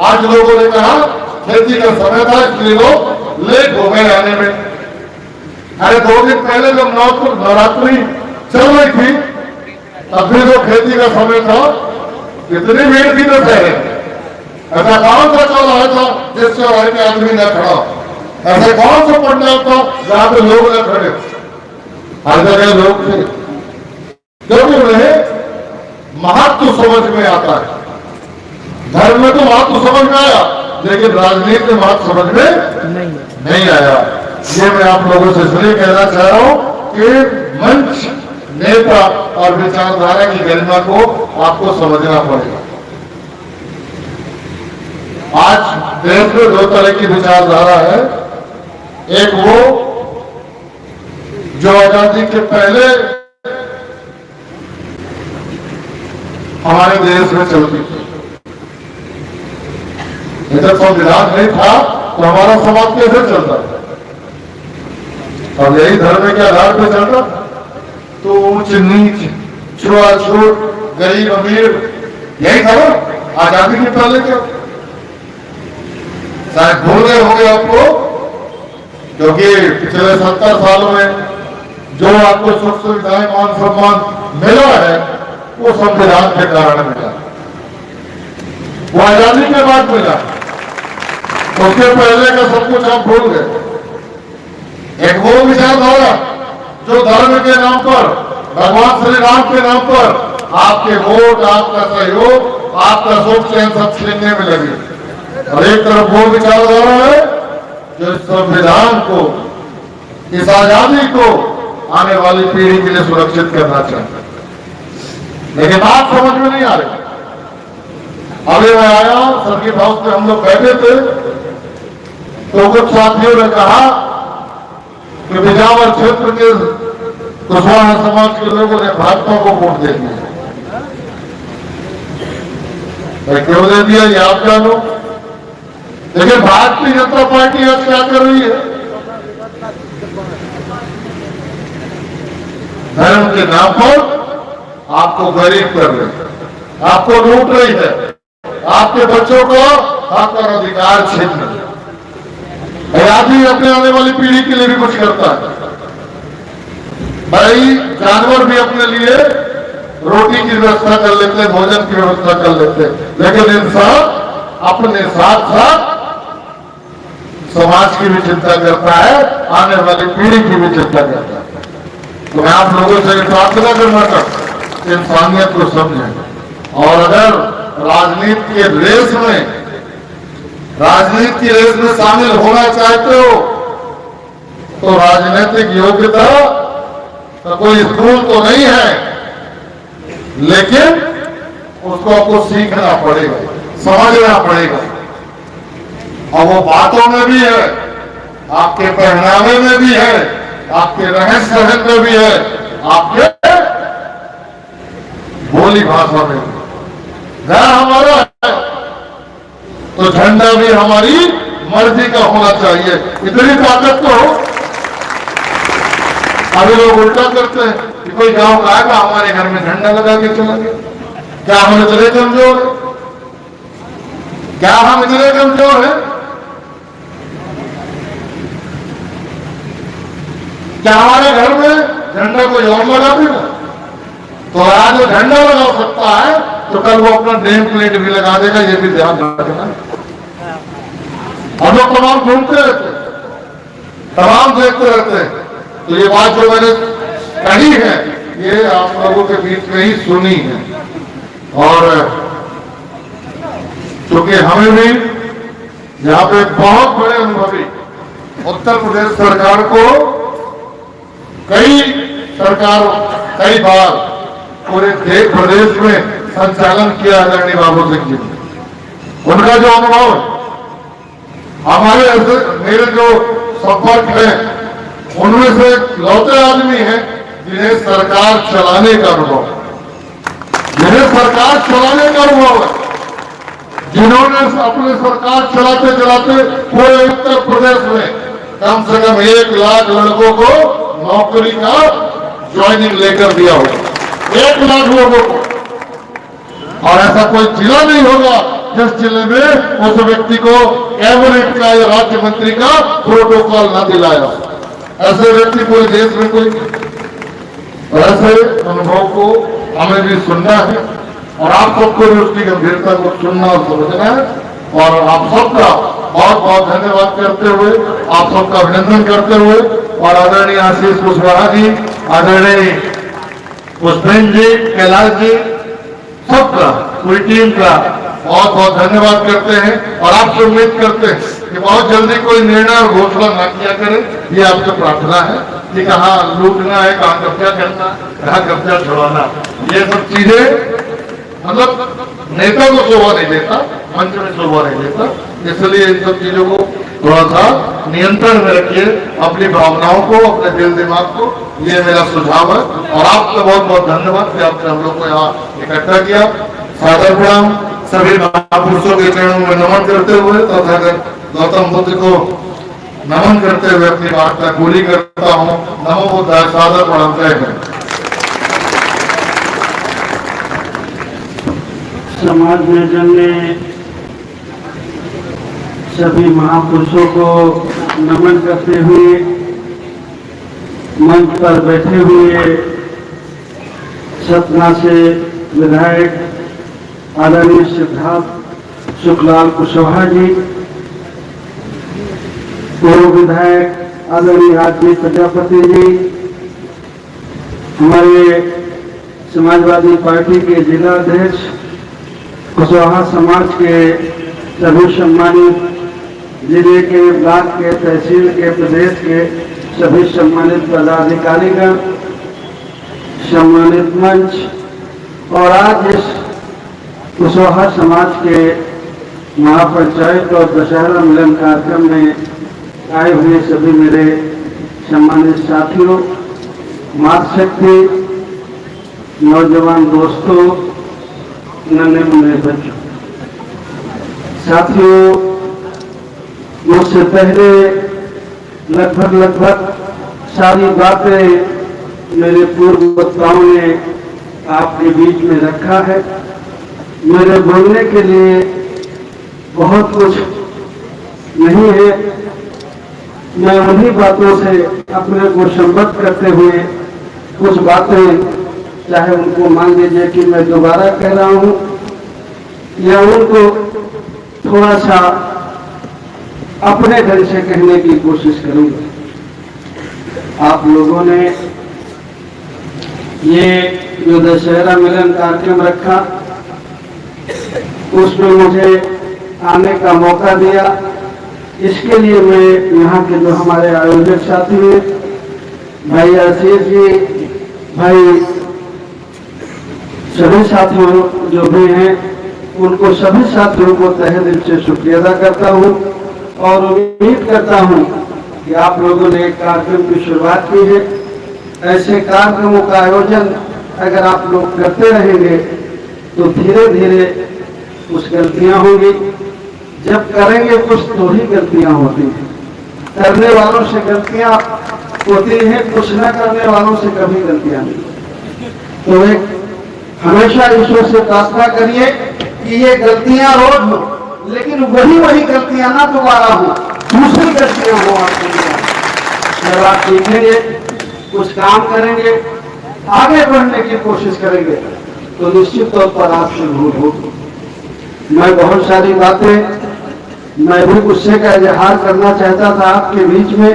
आज लोगों ने कहा खेती का समय था इसलिए लोग लेट हो गए आने में। अरे 2 दिन पहले जब नवरात्रि चल रही थी तब भी तो खेती का समय था, कितनी भीड़ थी तो पहले। ऐसा कौन सा चौराहा था जिस चौराहे पे आदमी न खड़ा? ऐसे कौन सा पंडाल था जहां पे लोग न खड़े? हर जगह लोग थे, क्योंकि उन्हें महत्व समझ में आता है। धर्म में तो महत्व समझ में आया, लेकिन राजनीति में महत्व समझ में नहीं आया। ये मैं आप लोगों से इसलिए कहना चाह रहा हूं कि मंच, नेता और विचारधारा की गरिमा को आपको समझना पड़ेगा। आज देश में दो तरह की विचारधारा है। एक वो जो आजादी के पहले हमारे देश में चलती थी। जब संविधान नहीं था तो हमारा समाज कैसे चलता था? अब यही धर्म के आधार पर चल रहा, तो ऊंच नीच, छुआछूत, गरीब अमीर, यही था ना आजादी के पहले। क्या शायद भूल गए होंगे आपको, क्योंकि पिछले 70 सालों में जो आपको सुख सुविधाएं, मान सम्मान मिला है वो संविधान के कारण मिला, वो आजादी के बाद मिला। उसके पहले का सब कुछ आप भूल गए। एक वो विचारधारा जो धर्म के नाम पर, भगवान श्री राम के नाम पर आपके वोट, आपका सहयोग, आपका सुख चैन सब छीनने में लगी। और एक तरफ वो विचारधारा है जो इस संविधान को, इस आजादी को आने वाली पीढ़ी के लिए सुरक्षित करना चाहते। लेकिन बात समझ में नहीं आ रही। अभी मैं आया, सर्किट हाउस पे हम लोग बैठे थे, तो कुछ साथियों ने कहा कि बिजावर क्षेत्र के कुशवाहा समाज के लोगों ने भाजपा को वोट दे दिया। क्यों दे दिया ये आप जानो। लेकिन भारतीय जनता पार्टी आज क्या कर रही है? धर्म के नाम पर आपको गरीब कर रही है, आपको लूट रही है, आपके बच्चों को हक और अधिकार छीन रही है। आदमी अपने आने वाली पीढ़ी के लिए भी कुछ करता है। भाई जानवर भी अपने लिए रोटी की व्यवस्था कर लेते हैं, भोजन की व्यवस्था कर लेते हैं, लेकिन इंसान अपने साथ साथ समाज की भी चिंता करता है, आने वाली पीढ़ी की भी चिंता करता है। तो मैं आप लोगों से प्रार्थना करना चाहता हूं, इंसानियत को समझें। और अगर राजनीति के रेस में शामिल होना चाहते हो तो राजनीतिक योग्यता का कोई स्कूल तो नहीं है, लेकिन उसको आपको सीखना पड़ेगा, समझना पड़ेगा। और वो बातों में भी है, आपके पहनावे में भी है, आपके रहन सहन में भी है, आपके बोली भाषा में भी। घर हमारा है तो झंडा भी हमारी मर्जी का होना चाहिए, इतनी ताकत तो हो। अभी लोग उल्टा करते हैं कि कोई गांव का आएगा हमारे घर में झंडा लगा के चला गया। क्या हम इतने कमजोर है? क्या हम इतने कमजोर हैं? क्या हमारे घर में झंडा कोई और लगा देगा? तो आज वो झंडा लगा सकता है तो कल वो अपना नेम प्लेट भी लगा देगा, ये भी ध्यान रखना। हम लोग तमाम घूमते रहते, तमाम देखते रहते हैं। तो ये बात जो मैंने कही है ये आप लोगों के बीच में ही सुनी है। और क्योंकि हमें भी यहाँ पे बहुत बड़े अनुभवी उत्तर प्रदेश सरकार को कई बार पूरे प्रदेश में संचालन किया आदरणीय बाबू सिंह जी ने। उनका जो अनुभव हमारे मेरे जो संपर्क है उनमें से लौटे आदमी हैं जिन्हें सरकार चलाने का अनुभव है, जिन्होंने अपने सरकार चलाते चलाते पूरे उत्तर प्रदेश में कम से कम 1 लाख लड़कों को नौकरी का ज्वाइनिंग लेकर दिया होगा, 1 लाख लोगों को। और ऐसा कोई जिला नहीं होगा जिस जिले में उस व्यक्ति को कैबिनेट का या राज्य मंत्री का प्रोटोकॉल न दिलाया। ऐसे व्यक्ति पूरे देश में कोई नहीं। ऐसे अनुभव को हमें भी सुनना है और आप सबको भी उसकी गंभीरता को सुनना और समझना है। और आप सबका बहुत बहुत धन्यवाद करते हुए, आप सबका अभिनंदन करते हुए और आदरणीय आशीष कुशवाहा जी, आदरणीय पुष्पेंद्र जी, कैलाश जी, सबका पूरी टीम का बहुत बहुत धन्यवाद करते हैं। और आपसे उम्मीद करते हैं कि बहुत जल्दी कोई निर्णय और घोषणा न किया करें, ये आपसे प्रार्थना है कि कहाँ लूटना है, कहाँ कब्जा करना, कहाँ कब्जा छुड़ाना, ये सब चीजें मतलब नेता को शोभा नहीं देता। मंच में शोभा नहीं देता। इसलिए इन सब चीजों को थोड़ा सा नियंत्रण में रखिए, अपनी भावनाओं को, अपने दिल दिमाग को। ये मेरा सुझाव है। और आपका बहुत बहुत धन्यवाद कि आपने हम लोग को यहाँ इकट्ठा किया। सादर प्रणाम सभी महापुरुषों के चरणों में नमन करते हुए तथा गौतम बुद्ध को नमन करते हुए अपनी वार्ता पूरी करता हूँ। नमो बुद्धाय। सादर प्रणाम। जय हिंद। समाज में जन्मे सभी महापुरुषों को नमन करते हुए मंच पर बैठे हुए सतना से विधायक आदरणीय सिद्धार्थ सुखलाल कुशवाहा जी, पूर्व विधायक आदरणीय आदमी प्रजापति जी, हमारे समाजवादी पार्टी के जिला अध्यक्ष, कुशवाहा समाज के सभी सम्मानित जिले के, ब्लॉक के, तहसील के, प्रदेश के सभी सम्मानित पदाधिकारीगण, सम्मानित मंच और आज इस कुशवाहा समाज के महापंचायत और दशहरा मिलन कार्यक्रम में आए हुए सभी मेरे सम्मानित साथियों, मातृशक्ति, नौजवान दोस्तों, नन्हे मुन्ने बच्चों, साथियों, मुझसे पहले लगभग सारी बातें मेरे पूर्व वक्ताओं ने आपके बीच में रखा है। मेरे बोलने के लिए बहुत कुछ नहीं है। मैं उन्हीं बातों से अपने को संबद्ध करते हुए कुछ बातें, चाहे उनको मान लीजिए कि मैं दोबारा कह रहा हूं या उनको थोड़ा सा अपने ढंग से कहने की कोशिश करूंगा। आप लोगों ने ये जो दशहरा मिलन कार्यक्रम रखा, उसमें मुझे आने का मौका दिया। इसके लिए मैं यहाँ के जो हमारे आयोजक साथी हैं, भाई आशीष जी, भाई सभी साथियों जो भी हैं, उनको सभी साथियों को तहे दिल से शुक्रिया अदा करता हूँ और उम्मीद करता हूँ कि आप लोगों ने एक कार्यक्रम की शुरुआत की है। ऐसे कार्यक्रमों का आयोजन अगर आप लोग करते रहेंगे तो धीरे धीरे कुछ गलतियां होंगी। जब करेंगे कुछ तो ही गलतियां होती हैं। करने वालों से गलतियां होती हैं, कुछ न करने वालों से कभी गलतियां नहीं। तो एक हमेशा ईश्वर से प्रार्थना करिए कि ये गलतियां रोज हो, लेकिन वही गलतियां ना दोबारा हो, दूसरी गलतियां हो आपके लिए। जब आप सीखेंगे, कुछ काम करेंगे, आगे बढ़ने की कोशिश करेंगे, तो निश्चित तौर पर आपसे भूल होगी। मैं बहुत सारी बातें, मैं भी गुस्से का इजहार करना चाहता था आपके बीच में,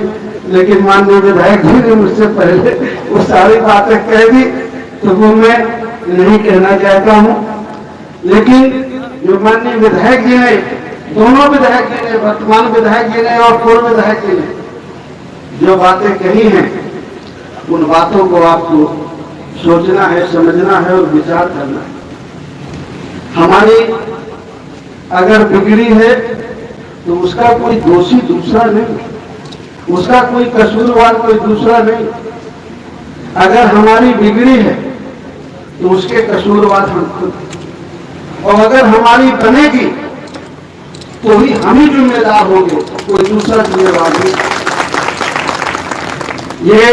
लेकिन माननीय विधायक जी ने मुझसे पहले वो सारी बातें कह दी, तो वो मैं नहीं कहना चाहता हूँ। लेकिन जो माननीय विधायक जी ने, दोनों विधायक जी ने, वर्तमान विधायक जी ने और पूर्व विधायक जी ने जो बातें कही हैं, उन बातों को आपको सोचना है, समझना है और विचार करना है। हमारी अगर बिगड़ी है तो उसका कोई दोषी दूसरा नहीं, उसका कोई कसूरवार कोई दूसरा नहीं। अगर हमारी बिगड़ी है तो उसके कसूरवार हम खुद, और अगर हमारी बनेगी तो ही हम ही जिम्मेदार होंगे, कोई दूसरा जिम्मेदार नहीं। ये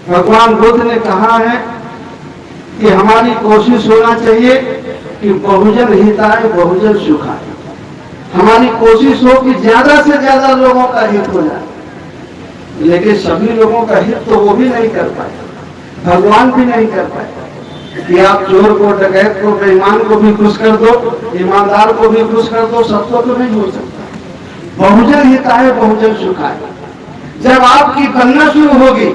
भगवान बुद्ध ने कहा है कि हमारी कोशिश होना चाहिए कि बहुजन हिताय बहुजन सुखाय। हमारी कोशिश हो कि ज्यादा से ज्यादा लोगों का हित हो जाए, लेकिन सभी लोगों का हित तो वो भी नहीं कर पाए, भगवान भी नहीं कर पाए कि आप चोर को, डकैत को, बेईमान को भी खुश कर दो, ईमानदार को भी खुश कर दो, सबको तो नहीं हो सकता। बहुजन हिताय बहुजन सुखाय जब आपकी बनना शुरू होगी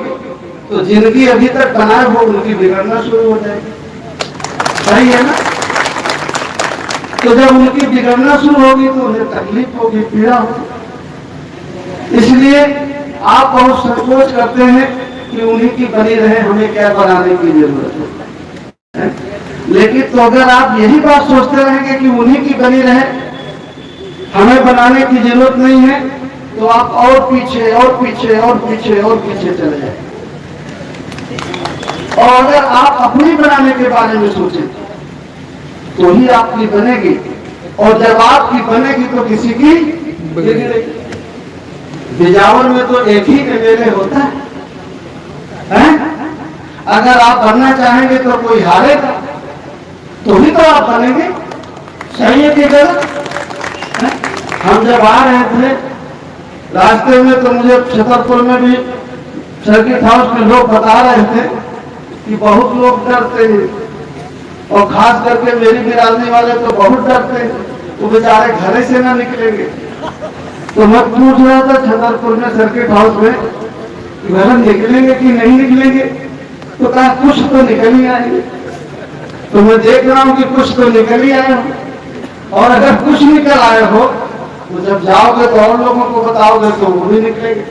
तो जिंदगी अभी तक बनाए हो उनकी बिगड़ना शुरू हो जाएगी। सही है ना? तो जब उनकी बिगड़ना शुरू होगी तो उन्हें तकलीफ होगी, पीड़ा होगी। इसलिए आप बहुत संकोच करते हैं कि उन्हीं की बनी रहे, हमें क्या बनाने की जरूरत है। लेकिन तो अगर आप यही बात सोचते रहेंगे कि उन्हीं की बनी रहे, हमें बनाने की जरूरत नहीं है, तो आप और पीछे और पीछे और पीछे और पीछे चले जाए। और अगर आप अपनी बनाने के बारे में सोचें तो ही आपकी बनेगी, और जब आपकी बनेगी तो किसी की बिगड़ेगी। बिजावर में तो एक ही एमएलए होता है? अगर आप बनना चाहेंगे तो कोई हारेगा तो ही तो आप बनेंगे। सही है कि गलत? हम जब आ रहे थे रास्ते में तो मुझे छतरपुर में भी सर्किट हाउस में लोग बता रहे थे कि बहुत लोग डरते हैं, और खास करके मेरी बिरादरी वाले तो बहुत डरते हैं, वो बेचारे घर से ना निकलेंगे। तो मैं पूछ रहा था छतरपुर में सर्किट हाउस में कि घर निकलेंगे कि नहीं निकलेंगे, तो कहा कुछ तो निकल ही आएंगे। तो मैं देख रहा हूं कि कुछ तो निकल ही आए हो, और अगर कुछ निकल आए हो तो जब जाओगे तो और लोगों को बताओगे तो वो भी निकलेंगे।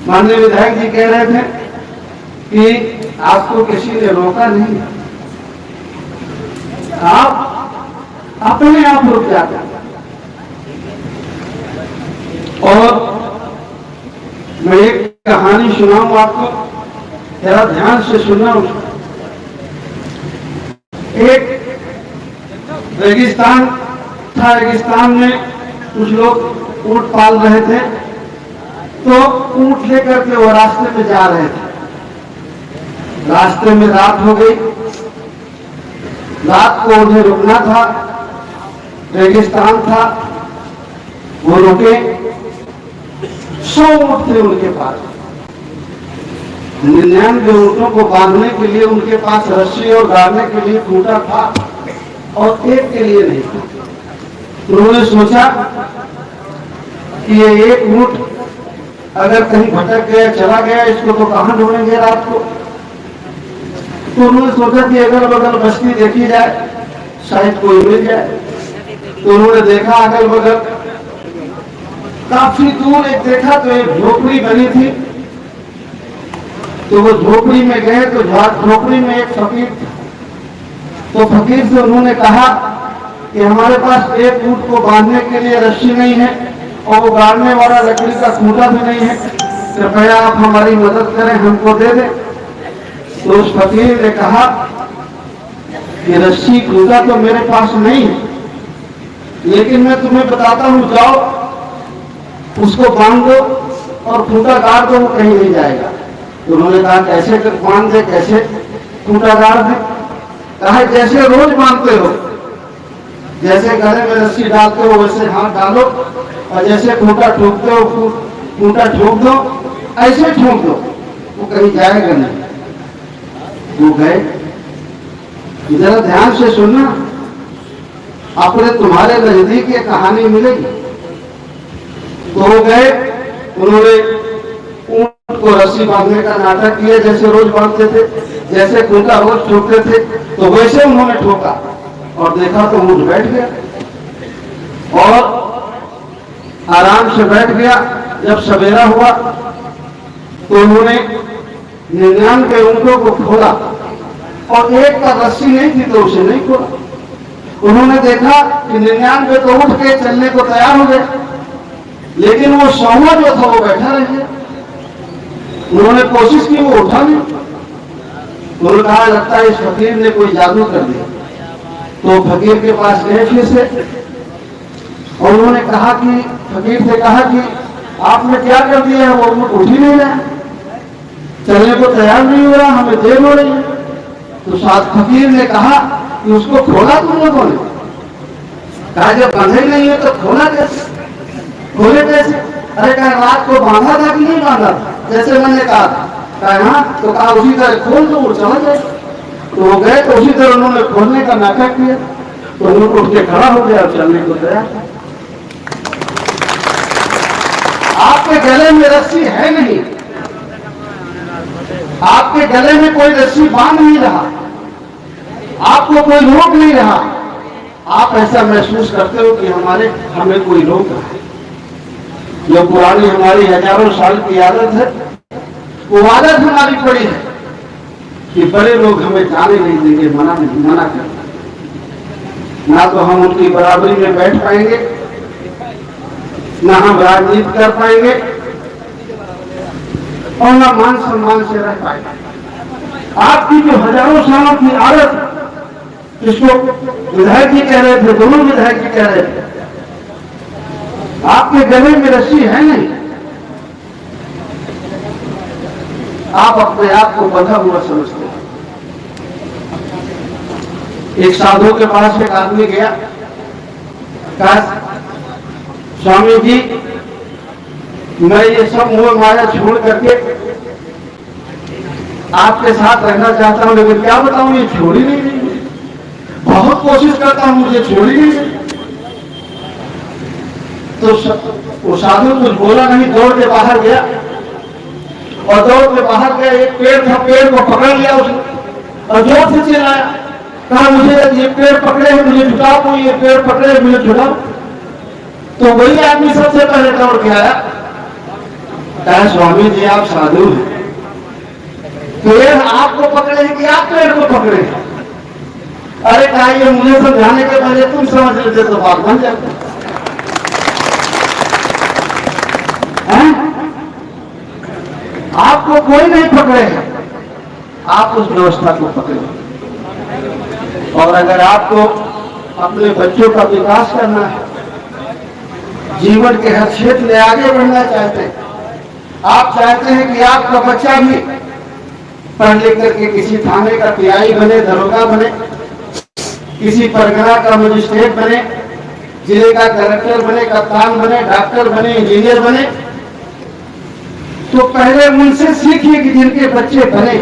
माननीय विधायक जी कह रहे थे कि आपको किसी ने रोका नहीं, आप अपने आप रुक जाते हैं। और मैं एक कहानी सुनाऊं आपको, जरा ध्यान से सुनना। एक रेगिस्तान था, रेगिस्तान में कुछ लोग ऊंट पाल रहे थे, तो ऊंट लेकर के वो रास्ते में जा रहे थे। रास्ते में रात हो गई, रात को उन्हें रुकना था, रेगिस्तान था, वो रुके। 100 ऊंट थे उनके पास, 99 ऊंटों को बांधने के लिए उनके पास रस्सी और गाड़ने के लिए खूंटा था, और एक के लिए नहीं था। उन्होंने सोचा कि ये एक ऊंट अगर कहीं भटक गया, चला गया, इसको तो कहां ढूंढेंगे रात को। तो उन्होंने सोचा कि अगल बगल बस्ती देखी जाए, शायद कोई मिल जाए। तो उन्होंने देखा अगल बगल, काफी दूर एक देखा तो एक झोपड़ी बनी थी। तो वो झोपड़ी में गए तो झोपड़ी में एक फकीर था। तो फकीर से उन्होंने कहा कि हमारे पास एक ऊंट को बांधने के लिए रस्सी नहीं है, और वो गाड़ने वाला लकड़ी का खूंटा भी नहीं है, कृपया आप हमारी मदद करें, हमको दे दें। तो उस फकीर ने कहा कि रस्सी खूंटा तो मेरे पास नहीं है, लेकिन मैं तुम्हें बताता हूं, जाओ उसको बांध दो और खूंटा गाड़ दो, वो कहीं नहीं जाएगा। तो उन्होंने कहा कैसे बांध दे, कैसे खूंटा गाड़ दे? कहा जैसे रोज बांधते हो, जैसे गले में रस्सी डालते हो वैसे हाथ डालो, और जैसे खूंटा ठोकते हो खूंटा ठोक दो, ऐसे ठोक दो, वो कहीं जाएगा नहीं। वो गए। जरा ध्यान से सुनना, अपने तुम्हारे नजदीक ये कहानी मिलेगी। तो वो गए, उन्होंने ऊंट को रस्सी बांधने का नाटक किया, जैसे रोज बांधते थे, जैसे खूंटा रोज ठोकते थे, तो वैसे उन्होंने ठोका, और देखा तो ऊंट बैठ गया, और आराम से बैठ गया। जब सवेरा हुआ तो उन्होंने 99 ऊंटों को खोला, और एक का रस्सी नहीं थी तो उसे नहीं खोला। उन्होंने देखा कि 99 तो उठ के चलने को तैयार हो गए, लेकिन वो 100वां जो था वो बैठा रह गया। उन्होंने कोशिश की, वो उठा नहीं। उन्होंने कहा लगता है इस फकीर ने कोई जादू कर दिया। तो फकीर के पास गए फिर से, और उन्होंने कहा कि फकीर से कहा कि आपने क्या कर दिया है, वो उठ ही नहीं रहा, चलने को तैयार नहीं हो रहा, हमें देर हो रही है। तो साथ फकीर ने कहा कि उसको खोला तुम लोगों ने? कहा जब बंधे नहीं है तो खोला कैसे, खोले कैसे? अरे कहा रात को बांधा था कि नहीं बांधा था, जैसे मैंने कहा था? कहा हाँ। तो कहा उसी तरह खोल दो, वो चला जाए। तो वो गए, तो उसी तरह उन्होंने खोलने का नाटक किया, तो उनको उठ के खड़ा हो गया और चलने को तैयार। आपके गले में रस्सी है नहीं, आपके गले में कोई रस्सी बांध नहीं रहा, आपको कोई रोक नहीं रहा। आप ऐसा महसूस करते हो कि हमें कोई रोक रहा है। जो पुरानी हमारी हजारों साल की आदत है, वो आदत हमारी पड़ी है। कि बड़े लोग हमें जाने नहीं देंगे, मना कर, ना तो हम उनकी बराबरी में बैठ पाएंगे, ना हम राजनीति कर पाएंगे और ना मान सम्मान से रह पाएंगे। आपकी जो हजारों सालों की आदत, जिसको विधायक जी कह रहे थे, दोनों विधायक जी कह रहे थे, आपके गले में रस्सी है नहीं, आप अपने आप को बंधा हुआ समझते हैं। एक साधु के पास एक आदमी गया, कहा स्वामी जी मैं ये सब मोह माया छोड़ करके आपके साथ रहना चाहता हूं, लेकिन क्या बताऊं ये छोड़ ही नहीं रही, बहुत कोशिश करता हूं मुझे छोड़ ही नहीं रही। तो वो साधु कुछ बोला नहीं, दौड़ के बाहर गया और दौड़ के बाहर गया, एक पेड़ था, पेड़ को पकड़ लिया उसने और जोर से चिल्लाया, कहा मुझे ये पेड़ पकड़े हैं, मुझे छुड़ाओ, तो ये पेड़ पकड़े हैं, मुझे छुड़ाओ। तो वही आदमी सबसे पहले दौड़ के आया, कहा स्वामी जी आप साधु हैं, पेड़ आपको पकड़े हैं कि आप पेड़ को पकड़े हैं? अरे कहा ये मुझे समझाने के पहले तुम समझ लेते तो बात बन जाती। आपको कोई नहीं पकड़े हैं, आप उस व्यवस्था को पकड़े। और अगर आपको अपने बच्चों का विकास करना है, जीवन के हर क्षेत्र में आगे बढ़ना चाहते हैं, आप चाहते हैं कि आपका बच्चा भी पढ़ लिख करके किसी थाने का पीआई बने, दरोगा बने, किसी परगना का मजिस्ट्रेट बने, जिले का कलेक्टर बने, कप्तान बने, डॉक्टर बने, इंजीनियर बने, तो पहले उनसे सीखिए कि जिनके बच्चे बने,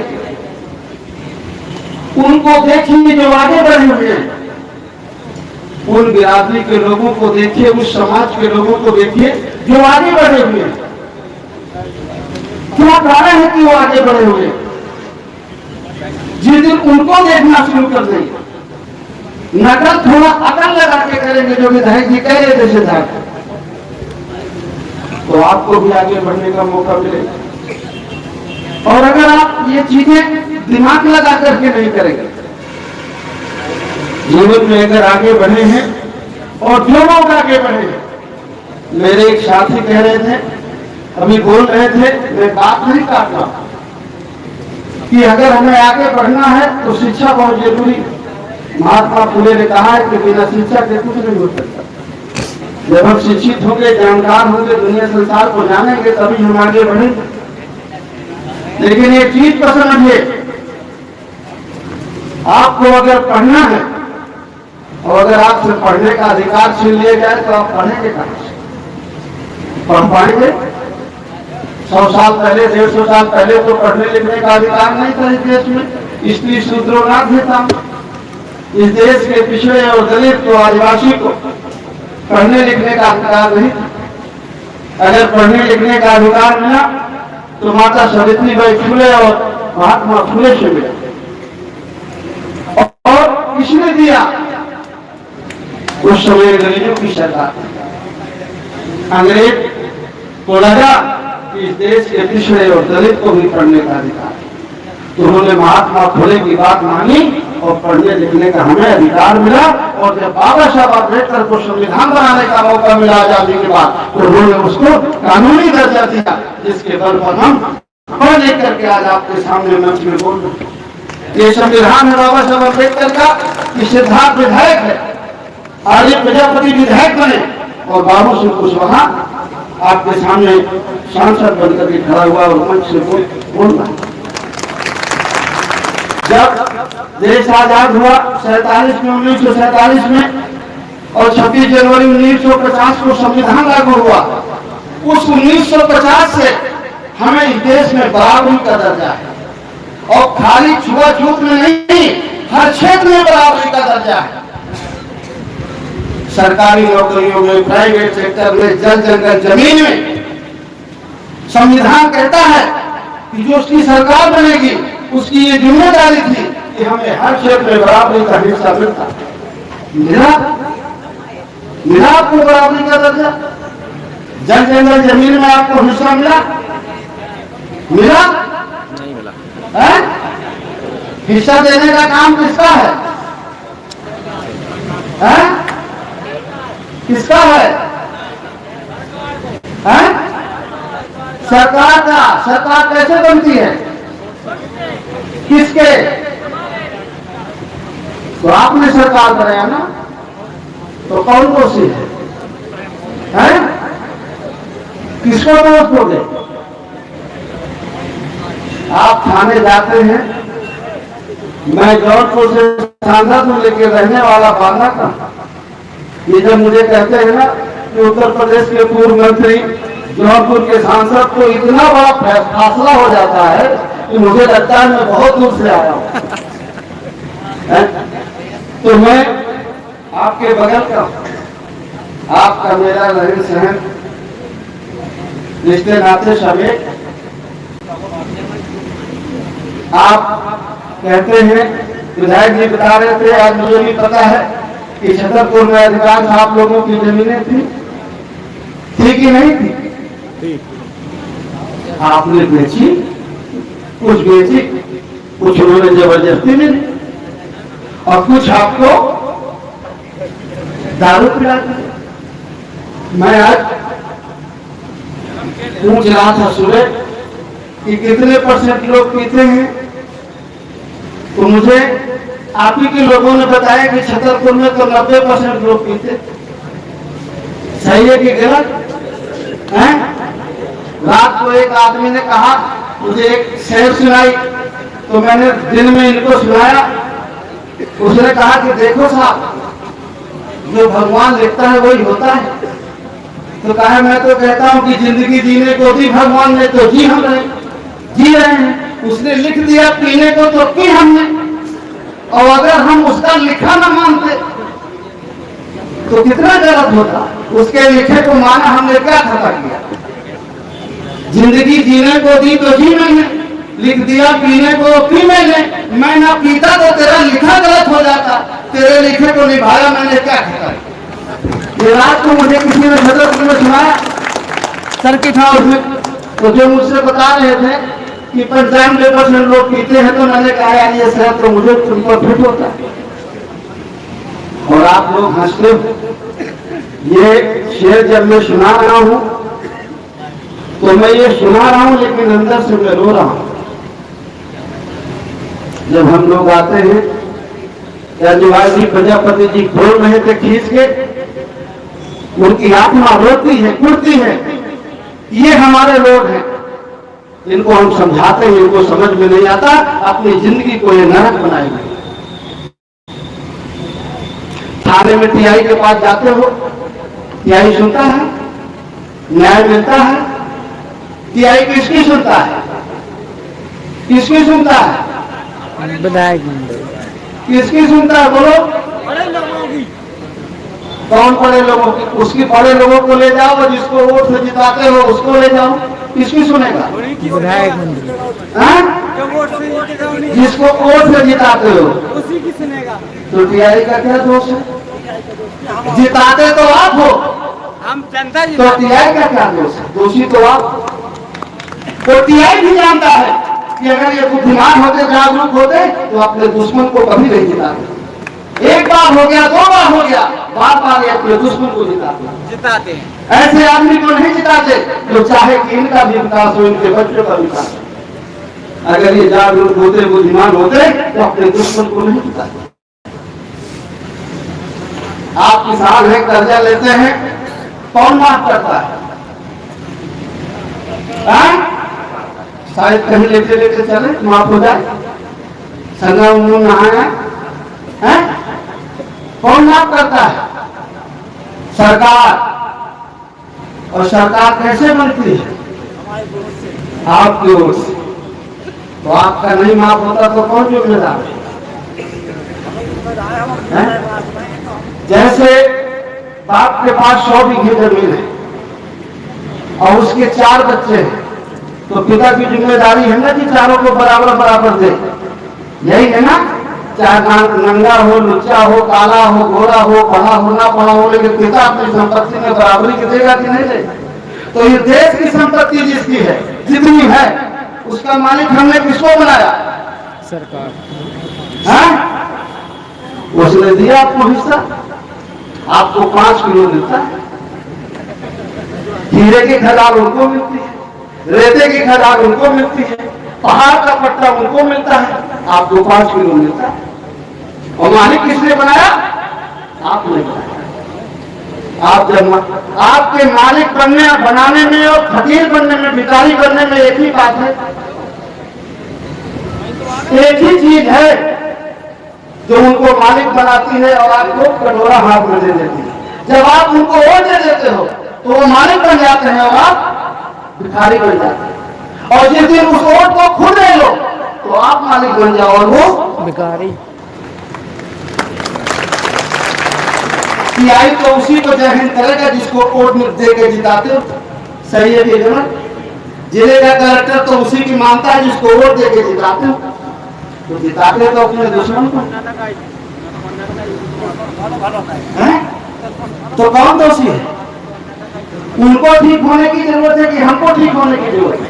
उनको देखिए जो आगे बढ़े हुए हैं, उन बिरादरी के लोगों को देखिए, उस समाज के लोगों को देखिए जो आगे बढ़े हुए हैं। क्या कारण है कि वो आगे बढ़े हुए हैं? जिस दिन उनको देखना शुरू कर देंगे, नकल थोड़ा अकल लगा के करेंगे, जो विधायक जी कह रहे थे सिद्धार्थ, तो आपको भी आगे बढ़ने का मौका मिलेगा। और अगर आप ये चीजें दिमाग लगा करके नहीं करेंगे, जीवन में अगर आगे बढ़े हैं और जो लोग आगे बढ़े हैं, मेरे एक साथी कह रहे थे, अभी बोल रहे थे, मैं बात नहीं काट रहा कि अगर हमें आगे बढ़ना है तो शिक्षा बहुत जरूरी है। महात्मा फुले ने कहा है कि बिना शिक्षा के कुछ नहीं हो सकता। जब हम शिक्षित होंगे, जानकार होंगे, दुनिया संसार को जानेंगे, तभी हम आगे बढ़ेंगे। लेकिन एक चीज को समझिए, आपको अगर पढ़ना है और अगर आपसे पढ़ने का अधिकार छीन लिया जाए तो आप पढ़ेंगे कहां से? पढ़ पाएंगे? 100 साल पहले, 150 साल पहले तो पढ़ने लिखने का अधिकार नहीं था इस देश में। स्त्री शूद्रो ना था। इस देश के पिछड़े और दलित को, आदिवासी को पढ़ने लिखने का अधिकार नहीं था। अगर पढ़ने लिखने का अधिकार मिला तो माता सावित्रीबाई फुले और महात्मा फुले से मिला। और किसने दिया? उस समय अंग्रेजों की सरकार। अंग्रेज को लगा कि इस देश के पिछड़े और दलित को भी पढ़ने का अधिकार, तो उन्होंने महात्मा फुले की बात मानी और पढ़ने लिखने का हमें अधिकार मिला। और जब बाबा साहब अम्बेडकर को संविधान बनाने का मौका मिला आजादी के बाद, तो उन्होंने उसको कानूनी दर्जा दिया, जिसके बल पर हम पढ़ लिख करके आज आपके सामने मंच में बोल रहे हैं। ये संविधान है बाबा साहब अम्बेडकर का कि सिद्धार्थ विधायक है, आर्य प्रजापति विधायक बने और बाबू सिंह कुशवाहा आपके सामने सांसद बनकर के खड़ा हुआ और मंच से बोल रहा। जब देश आजाद हुआ 47 में, 1947 में, और 26 जनवरी 1950 को संविधान लागू हुआ, उस 1950 से हमें इस देश में बराबरी का दर्जा है। और खाली छुआछूत में नहीं, हर क्षेत्र में बराबरी का दर्जा है। सरकारी नौकरियों में, प्राइवेट सेक्टर में, जल जंगल जमीन में संविधान कहता है कि जो उसकी सरकार बनेगी उसकी ये जिम्मेदारी थी कि हमें हर क्षेत्र में बराबरी का हिस्सा मिलता। मिला आपको बराबरी का दर्जा? जल जंगल जमीन में आपको हिस्सा मिला? नहीं मिला? हिस्सा देने का काम किसका है? हैं? किसका है? हैं? सरकार का। सरकार कैसे बनती है? किसके? तो आपने सरकार बनाया ना, तो कौन दोषी है? हैं? किसको दोष दोगे? आप थाने जाते हैं, मैं जौनपुर से सांसद हूं, लेके रहने वाला बांदा का। ये जब मुझे कहते हैं ना कि उत्तर प्रदेश के पूर्व मंत्री जौनपुर के सांसद को इतना बड़ा फासला हो जाता है कि मुझे लगता है मैं बहुत दूर से आया हूं। तो मैं आपके बगल का, आपका मेरा रहन सहन, रिश्ते नाते सभी। आप कहते हैं, विधायक जी बता रहे थे, आज मुझे भी पता है कि छतरपुर में अधिकांश आप लोगों की जमीनें थी कि नहीं थी? आपने बेची, कुछ बेची, कुछ उन्होंने जबरदस्ती में, और कुछ आपको दारू पिला दी। मैं आज पूछ रहा था सुबह कि कितने % लोग पीते हैं, तो मुझे आप ही के लोगों ने बताया कि छतरपुर में तो 90% लोग पीते। सही है कि गलत है? रात को एक आदमी ने कहा, मुझे एक शेर सुनाई, तो मैंने दिन में इनको सुनाया। उसने कहा कि देखो साहब, जो भगवान लिखता है वही होता है। तो कहा, मैं तो कहता हूं कि जिंदगी जीने को दी भगवान ने, तो जी रहे हैं। उसने लिख दिया पीने को, तो पी हमने। और अगर हम उसका लिखा ना मानते तो कितना गलत होता। उसके लिखे को माना, हमने क्या खता किया? जिंदगी जीने को दी तो जी मैंने, लिख दिया पीने को, पी मैंने। मैं ना पीता तो तेरा लिखा गलत हो जाता, तेरे लिखे को निभाया मैंने, क्या खता? ये रात को मुझे किसी ने छतरपुर में सुनाया सर्किट हाउस में, तो जो मुझसे बता रहे थे कि 95% लोग पीते हैं, तो मैंने कहा यार ये शहर तो मुझे फिट होता है। और आप लोग हंसते हो। ये शेर जब मैं सुना रहा हूं, तो मैं ये सुना रहा हूं, लेकिन अंदर से मैं रो रहा हूं। जब हम लोग आते हैं, या जी प्रजापति जी खोल रहे थे खींच के, उनकी आत्मा रोती है, कुड़ती है। ये हमारे लोग हैं, इनको हम समझाते हैं, इनको समझ में नहीं आता, अपनी जिंदगी को ये नरक बनाएंगे। थाने में टीआई के पास जाते हो, टीआई सुनता है, न्याय मिलता है। टीआई किसकी सुनता है? किसकी सुनता है? विधायक मंडल किसकी सुनता है? बोलो। कौन बड़े लोगों की? उसकी बड़े लोगों को ले जाओ, और जिसको वोट से जिताते हो उसको ले जाओ। किसकी सुनेगा? विधायक मंडल जिसको वोट से जिताते हो उसी की सुनेगा। तो टीआई का क्या दोष है? जिताते तो आप हो, हम जनता तो टीआई का क्या दोष है? दोषी तो आप। तो टीआई भी जानता है कि अगर ये बुद्धिमान होते, जागरूक होते, तो अपने दुश्मन को कभी नहीं जिताते। एक बार हो गया, 2 बार हो गया, बार-बार ये अपने दुश्मन को जिताते हैं। ऐसे आदमी को नहीं जिताते तो चाहे कि इनका भी विकास हो, इनके बच्चों का विकास हो। अगर ये जागरूक होते, बुद्धिमान होते, तो अपने दुश्मन को नहीं जिताते। आप किसान हैं, कर्जा लेते हैं, कौन माफ करता है? शायद कहीं लेते लेते चले माफ हो जाए, संगम में नहाया है, कौन माफ करता है? सरकार। और सरकार कैसे बनती है? आपकी ओर से। तो आपका नहीं माफ होता तो कौन जिम्मेदार है? जैसे बाप के पास 100 बीघे जमीन है और उसके 4 बच्चे हैं, तो पिता की जिम्मेदारी है ना कि चारों को बराबर बराबर दे। यही है ना? चाहे नंगा हो, लुच्चा हो, काला हो, गोरा हो, पढ़ा हो ना पढ़ा हो, लेकिन पिता अपनी संपत्ति में बराबरी की देगा कि नहीं देगा? तो ये देश की संपत्ति जिसकी है, जितनी है, उसका मालिक हमने किसको बनाया? सरकार। हाँ? उसने दिया आपको हिस्सा, आपको 5 किलो मिलता है। हीरे की खदान उनको मिलती है, रेते की खदान उनको मिलती है, पहाड़ का पट्टा उनको मिलता है, आपको 5 किलो मिलता है। और मालिक किसने बनाया? आपने बनाया। आप जब आपके मालिक बनने बनाने में और फकीर बनने में, भिखारी बनने में एक ही बात है, एक ही चीज है जो उनको मालिक बनाती है और आपको कटोरा हाथ में दे देती है। जब आप उनको वोट दे देते हो तो वो मालिक बन जाते हैं और आप भिखारी बन जाते हैं। और जिस दिन उस वोट को खुद ले लो तो आप मालिक बन जाओ और वो भिखारी। आई तो उसी को जय हिंद करेगा जिसको वोट दे के जिताते हो। सही है कि गलत? जिले का कलेक्टर तो उसी की मानता है जिसको वोट दे के जिताते हो। तो जिताते तो अपने दुश्मन को हैं? तो कौन दोषी है? उनको ठीक होने की जरूरत है कि हमको ठीक होने की जरूरत है?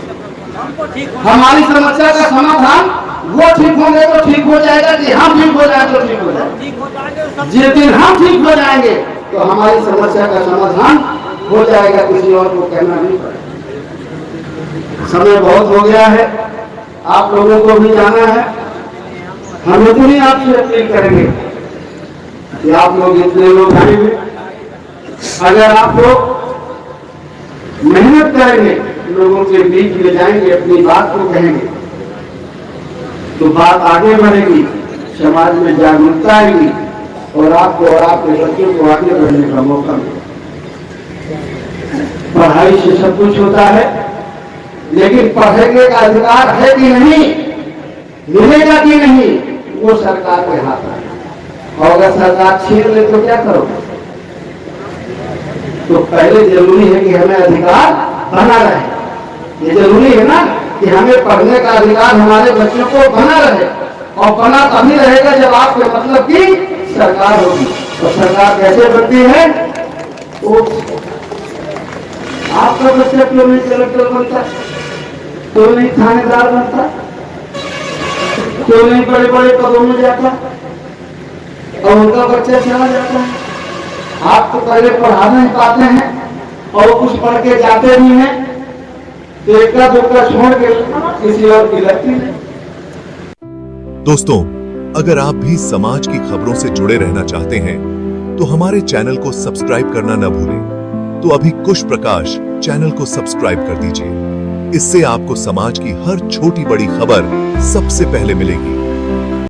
हमारी समस्या का समाधान वो ठीक होंगे तो ठीक हो जाएगा कि हम ठीक हो जाए तो ठीक हो जाएगा। जिस दिन हम ठीक हो जाएंगे तो हमारी समस्या का समाधान हो जाएगा, किसी और को कहना नहीं पड़ेगा। समय बहुत हो गया है, आप लोगों को भी जाना है। हम इतनी आपसे अपील करेंगे कि आप लोग इतने लोग आएंगे, अगर आप लोग मेहनत करेंगे, लोगों के बीच में जाएंगे, अपनी बात को कहेंगे तो बात आगे बढ़ेगी, समाज में जागरूकता आएगी और आपको और आपके बच्चों को आगे बढ़ने का मौका मिलेगा। पढ़ाई से सब कुछ होता है, लेकिन पढ़ने का अधिकार है कि नहीं, मिलेगा कि नहीं, वो सरकार के हाथ है। और अगर सरकार छीन ले तो क्या करोगे? तो पहले जरूरी है कि हमें अधिकार बना रहे। ये जरूरी है ना कि हमें पढ़ने का अधिकार हमारे बच्चों को बना रहे, और बना तभी रहेगा जब आपके मतलब की सरकार होगी। और सरकार कैसे बनती है? वो आपका बच्चा क्यों नहीं कलेक्टर बनता, क्यों नहीं थानेदार बनता, क्यों नहीं बड़े बड़े पदों में जाता और उनका बच्चा चला जाता है? आप तो पहले पढ़ा नहीं पाते हैं और कुछ पढ़ के जाते भी हैं तो एका दुक्का छोड़ के किसी और की लगती नहीं। दोस्तों, अगर आप भी समाज की खबरों से जुड़े रहना चाहते हैं तो हमारे चैनल को सब्सक्राइब करना न भूलें। तो अभी कुश प्रकाश चैनल को सब्सक्राइब कर दीजिए, इससे आपको समाज की हर छोटी बड़ी खबर सबसे पहले मिलेगी।